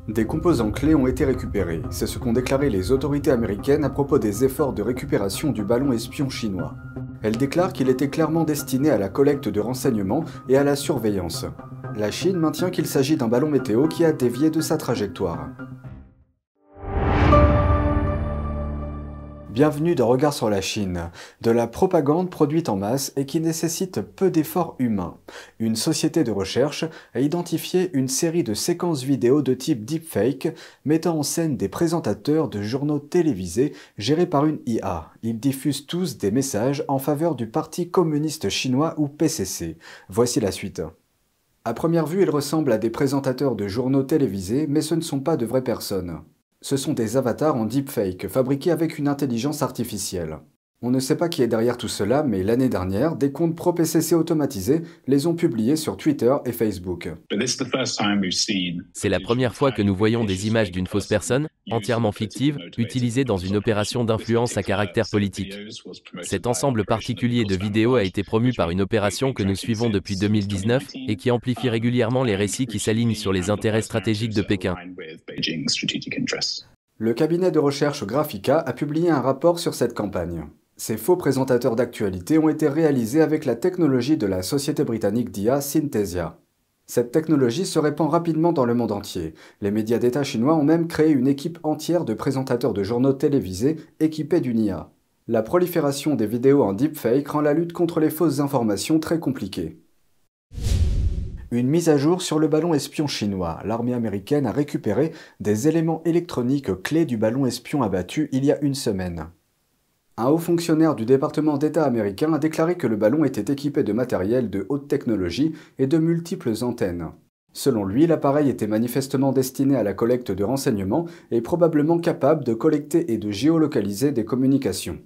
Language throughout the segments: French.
Des composants clés ont été récupérés, c'est ce qu'ont déclaré les autorités américaines à propos des efforts de récupération du ballon espion chinois. Elles déclarent qu'il était clairement destiné à la collecte de renseignements et à la surveillance. La Chine maintient qu'il s'agit d'un ballon météo qui a dévié de sa trajectoire. Bienvenue dans Regard sur la Chine, de la propagande produite en masse et qui nécessite peu d'efforts humains. Une société de recherche a identifié une série de séquences vidéo de type deepfake mettant en scène des présentateurs de journaux télévisés gérés par une IA. Ils diffusent tous des messages en faveur du Parti communiste chinois ou PCC. Voici la suite. À première vue, ils ressemblent à des présentateurs de journaux télévisés, mais ce ne sont pas de vraies personnes. Ce sont des avatars en deepfake, fabriqués avec une intelligence artificielle. On ne sait pas qui est derrière tout cela, mais l'année dernière, des comptes pro-PCC automatisés les ont publiés sur Twitter et Facebook. C'est la première fois que nous voyons des images d'une fausse personne, entièrement fictive, utilisées dans une opération d'influence à caractère politique. Cet ensemble particulier de vidéos a été promu par une opération que nous suivons depuis 2019 et qui amplifie régulièrement les récits qui s'alignent sur les intérêts stratégiques de Pékin. Le cabinet de recherche Graphica a publié un rapport sur cette campagne. Ces faux présentateurs d'actualité ont été réalisés avec la technologie de la société britannique d'IA Synthesia. Cette technologie se répand rapidement dans le monde entier. Les médias d'État chinois ont même créé une équipe entière de présentateurs de journaux télévisés équipés d'une IA. La prolifération des vidéos en deepfake rend la lutte contre les fausses informations très compliquée. Une mise à jour sur le ballon espion chinois. L'armée américaine a récupéré des éléments électroniques clés du ballon espion abattu il y a une semaine. Un haut fonctionnaire du département d'État américain a déclaré que le ballon était équipé de matériel de haute technologie et de multiples antennes. Selon lui, l'appareil était manifestement destiné à la collecte de renseignements et probablement capable de collecter et de géolocaliser des communications.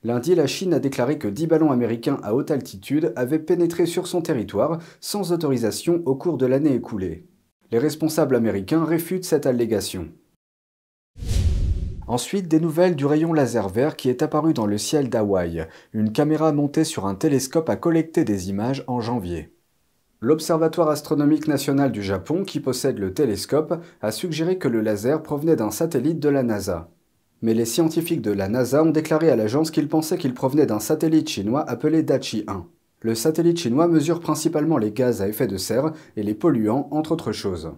Lundi, la Chine a déclaré que 10 ballons américains à haute altitude avaient pénétré sur son territoire sans autorisation au cours de l'année écoulée. Les responsables américains réfutent cette allégation. Ensuite, des nouvelles du rayon laser vert qui est apparu dans le ciel d'Hawaï. Une caméra montée sur un télescope a collecté des images en janvier. L'Observatoire astronomique national du Japon, qui possède le télescope, a suggéré que le laser provenait d'un satellite de la NASA. Mais les scientifiques de la NASA ont déclaré à l'agence qu'ils pensaient qu'il provenait d'un satellite chinois appelé Dachi 1. Le satellite chinois mesure principalement les gaz à effet de serre et les polluants, entre autres choses.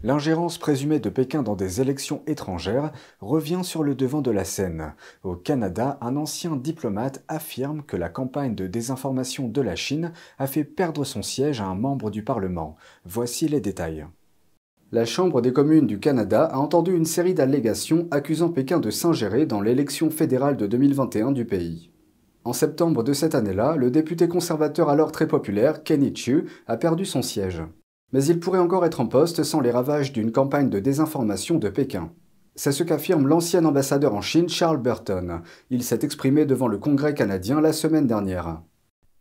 L'ingérence présumée de Pékin dans des élections étrangères revient sur le devant de la scène. Au Canada, un ancien diplomate affirme que la campagne de désinformation de la Chine a fait perdre son siège à un membre du Parlement. Voici les détails. La Chambre des communes du Canada a entendu une série d'allégations accusant Pékin de s'ingérer dans l'élection fédérale de 2021 du pays. En septembre de cette année-là, le député conservateur alors très populaire, Kenny Chiu, a perdu son siège. Mais il pourrait encore être en poste sans les ravages d'une campagne de désinformation de Pékin. C'est ce qu'affirme l'ancien ambassadeur en Chine, Charles Burton. Il s'est exprimé devant le Congrès canadien la semaine dernière.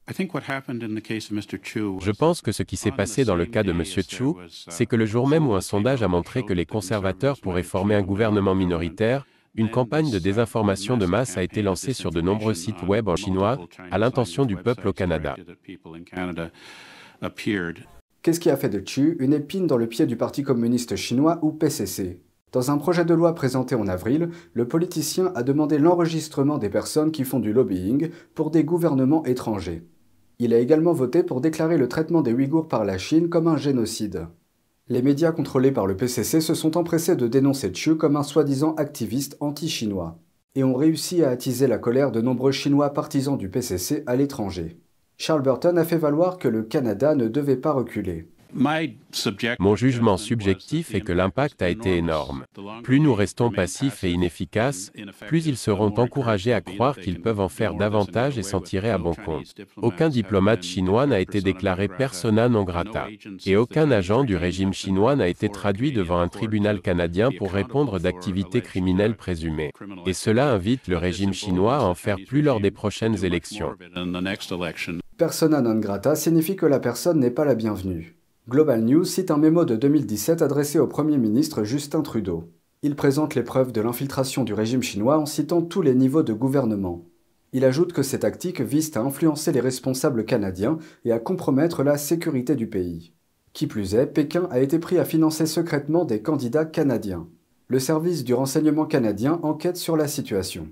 Je pense que ce qui s'est passé dans le cas de M. Chu, c'est que le jour même où un sondage a montré que les conservateurs pourraient former un gouvernement minoritaire, une campagne de désinformation de masse a été lancée sur de nombreux sites web en chinois, à l'intention du peuple au Canada. Qu'est-ce qui a fait de Chu une épine dans le pied du Parti communiste chinois ou PCC? Dans un projet de loi présenté en avril, le politicien a demandé l'enregistrement des personnes qui font du lobbying pour des gouvernements étrangers. Il a également voté pour déclarer le traitement des Ouïghours par la Chine comme un génocide. Les médias contrôlés par le PCC se sont empressés de dénoncer Chu comme un soi-disant activiste anti-chinois, et ont réussi à attiser la colère de nombreux Chinois partisans du PCC à l'étranger. Charles Burton a fait valoir que le Canada ne devait pas reculer. Mon jugement subjectif est que l'impact a été énorme. Plus nous restons passifs et inefficaces, plus ils seront encouragés à croire qu'ils peuvent en faire davantage et s'en tirer à bon compte. Aucun diplomate chinois n'a été déclaré persona non grata. Et aucun agent du régime chinois n'a été traduit devant un tribunal canadien pour répondre d'activités criminelles présumées. Et cela invite le régime chinois à en faire plus lors des prochaines élections. Persona non grata signifie que la personne n'est pas la bienvenue. Global News cite un mémo de 2017 adressé au Premier ministre Justin Trudeau. Il présente les preuves de l'infiltration du régime chinois en citant tous les niveaux de gouvernement. Il ajoute que ces tactiques visent à influencer les responsables canadiens et à compromettre la sécurité du pays. Qui plus est, Pékin a été pris à financer secrètement des candidats canadiens. Le service du renseignement canadien enquête sur la situation.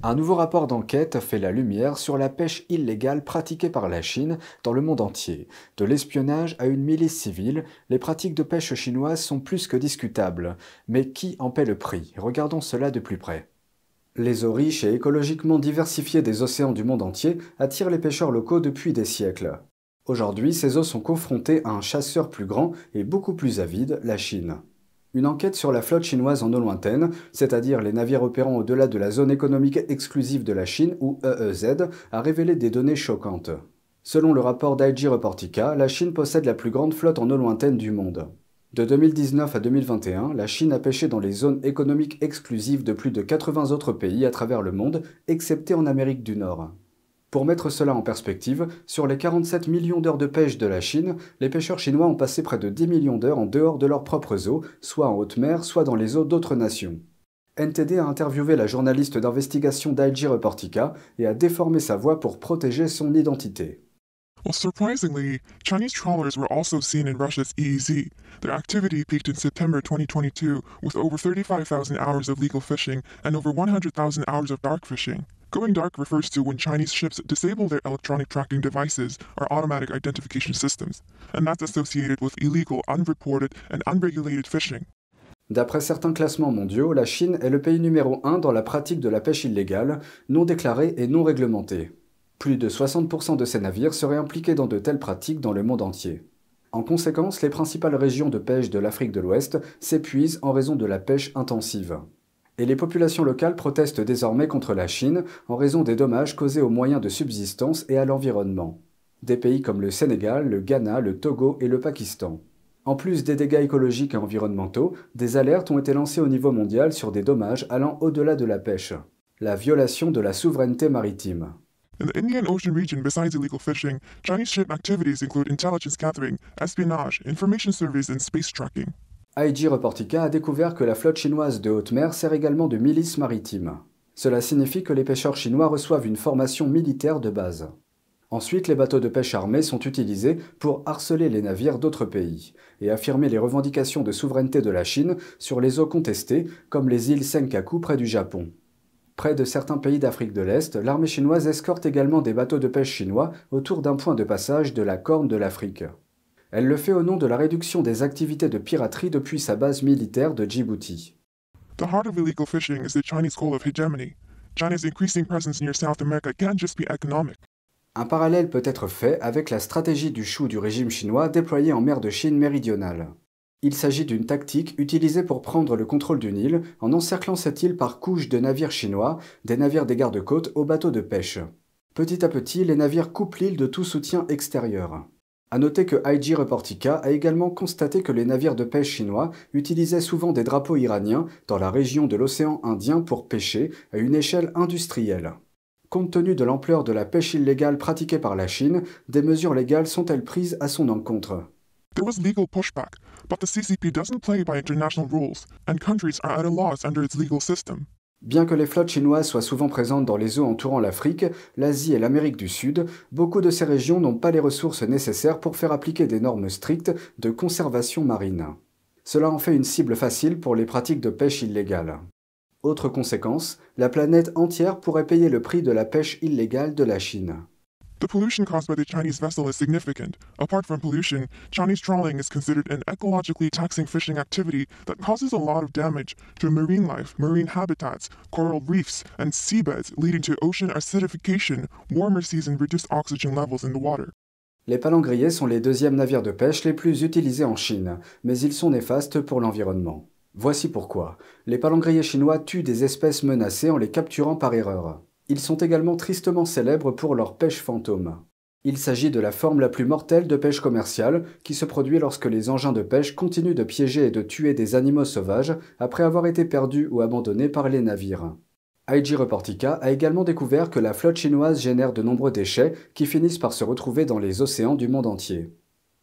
Un nouveau rapport d'enquête fait la lumière sur la pêche illégale pratiquée par la Chine dans le monde entier. De l'espionnage à une milice civile, les pratiques de pêche chinoises sont plus que discutables. Mais qui en paie le prix? Regardons cela de plus près. Les eaux riches et écologiquement diversifiées des océans du monde entier attirent les pêcheurs locaux depuis des siècles. Aujourd'hui, ces eaux sont confrontées à un chasseur plus grand et beaucoup plus avide, la Chine. Une enquête sur la flotte chinoise en eau lointaine, c'est-à-dire les navires opérant au-delà de la zone économique exclusive de la Chine, ou EEZ, a révélé des données choquantes. Selon le rapport d'IG Reportica, la Chine possède la plus grande flotte en eau lointaine du monde. De 2019 à 2021, la Chine a pêché dans les zones économiques exclusives de plus de 80 autres pays à travers le monde, excepté en Amérique du Nord. Pour mettre cela en perspective, sur les 47 millions d'heures de pêche de la Chine, les pêcheurs chinois ont passé près de 10 millions d'heures en dehors de leurs propres eaux, soit en haute mer, soit dans les eaux d'autres nations. NTD a interviewé la journaliste d'investigation d'IG Reportica et a déformé sa voix pour protéger son identité. Well, surprisingly, Chinese trawlers were also seen in Russia's EEZ. Their activity peaked in September 2022 with over 35,000 hours of legal fishing and over 100,000 hours of dark fishing. Going dark refers to when Chinese ships disable their electronic tracking devices or automatic identification systems, and that's associated with illegal, unreported, and unregulated fishing. D'après certains classements mondiaux, la Chine est le pays numéro 1 dans la pratique de la pêche illégale, non déclarée et non réglementée. Plus de 60% de ces navires seraient impliqués dans de telles pratiques dans le monde entier. En conséquence, les principales régions de pêche de l'Afrique de l'Ouest s'épuisent en raison de la pêche intensive. Et les populations locales protestent désormais contre la Chine en raison des dommages causés aux moyens de subsistance et à l'environnement. Des pays comme le Sénégal, le Ghana, le Togo et le Pakistan. En plus des dégâts écologiques et environnementaux, des alertes ont été lancées au niveau mondial sur des dommages allant au-delà de la pêche. La violation de la souveraineté maritime. In the Indian Ocean region, besides illegal fishing, Chinese ship activities include intelligence gathering, espionage, information surveys, and space tracking. IG Reportica a découvert que la flotte chinoise de haute mer sert également de milice maritime. Cela signifie que les pêcheurs chinois reçoivent une formation militaire de base. Ensuite, les bateaux de pêche armés sont utilisés pour harceler les navires d'autres pays et affirmer les revendications de souveraineté de la Chine sur les eaux contestées, comme les îles Senkaku près du Japon. Près de certains pays d'Afrique de l'Est, l'armée chinoise escorte également des bateaux de pêche chinois autour d'un point de passage de la Corne de l'Afrique. Elle le fait au nom de la réduction des activités de piraterie depuis sa base militaire de Djibouti. The heart of illegal fishing is the Chinese goal of hegemony. China's increasing presence near South America can't just be economic. Un parallèle peut être fait avec la stratégie du chou du régime chinois déployée en mer de Chine méridionale. Il s'agit d'une tactique utilisée pour prendre le contrôle d'une île en encerclant cette île par couches de navires chinois, des navires des gardes-côtes aux bateaux de pêche. Petit à petit, les navires coupent l'île de tout soutien extérieur. A noter que IG Reportica a également constaté que les navires de pêche chinois utilisaient souvent des drapeaux iraniens dans la région de l'océan Indien pour pêcher à une échelle industrielle. Compte tenu de l'ampleur de la pêche illégale pratiquée par la Chine, des mesures légales sont-elles prises à son encontre? There was legal pushback, but the CCP doesn't play by international rules, and countries are at a loss under its legal system. Bien que les flottes chinoises soient souvent présentes dans les eaux entourant l'Afrique, l'Asie et l'Amérique du Sud, beaucoup de ces régions n'ont pas les ressources nécessaires pour faire appliquer des normes strictes de conservation marine. Cela en fait une cible facile pour les pratiques de pêche illégale. Autre conséquence, la planète entière pourrait payer le prix de la pêche illégale de la Chine. The pollution caused by the Chinese vessel is significant. Apart from pollution, Chinese trawling is considered an ecologically taxing fishing activity that causes a lot of damage to marine life, marine habitats, coral reefs, and seabeds, leading to ocean acidification, warmer seas, and reduced oxygen levels in the water. Les palangriers sont les deuxièmes navires de pêche les plus utilisés en Chine, mais ils sont néfastes pour l'environnement. Voici pourquoi. Les palangriers chinois tuent des espèces menacées en les capturant par erreur. Ils sont également tristement célèbres pour leur pêche fantôme. Il s'agit de la forme la plus mortelle de pêche commerciale qui se produit lorsque les engins de pêche continuent de piéger et de tuer des animaux sauvages après avoir été perdus ou abandonnés par les navires. IG Reportica a également découvert que la flotte chinoise génère de nombreux déchets qui finissent par se retrouver dans les océans du monde entier.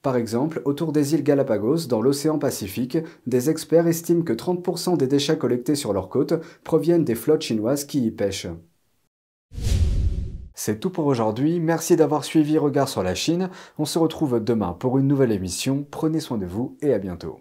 Par exemple, autour des îles Galapagos, dans l'océan Pacifique, des experts estiment que 30% des déchets collectés sur leurs côtes proviennent des flottes chinoises qui y pêchent. C'est tout pour aujourd'hui, merci d'avoir suivi Regard sur la Chine, on se retrouve demain pour une nouvelle émission, prenez soin de vous et à bientôt.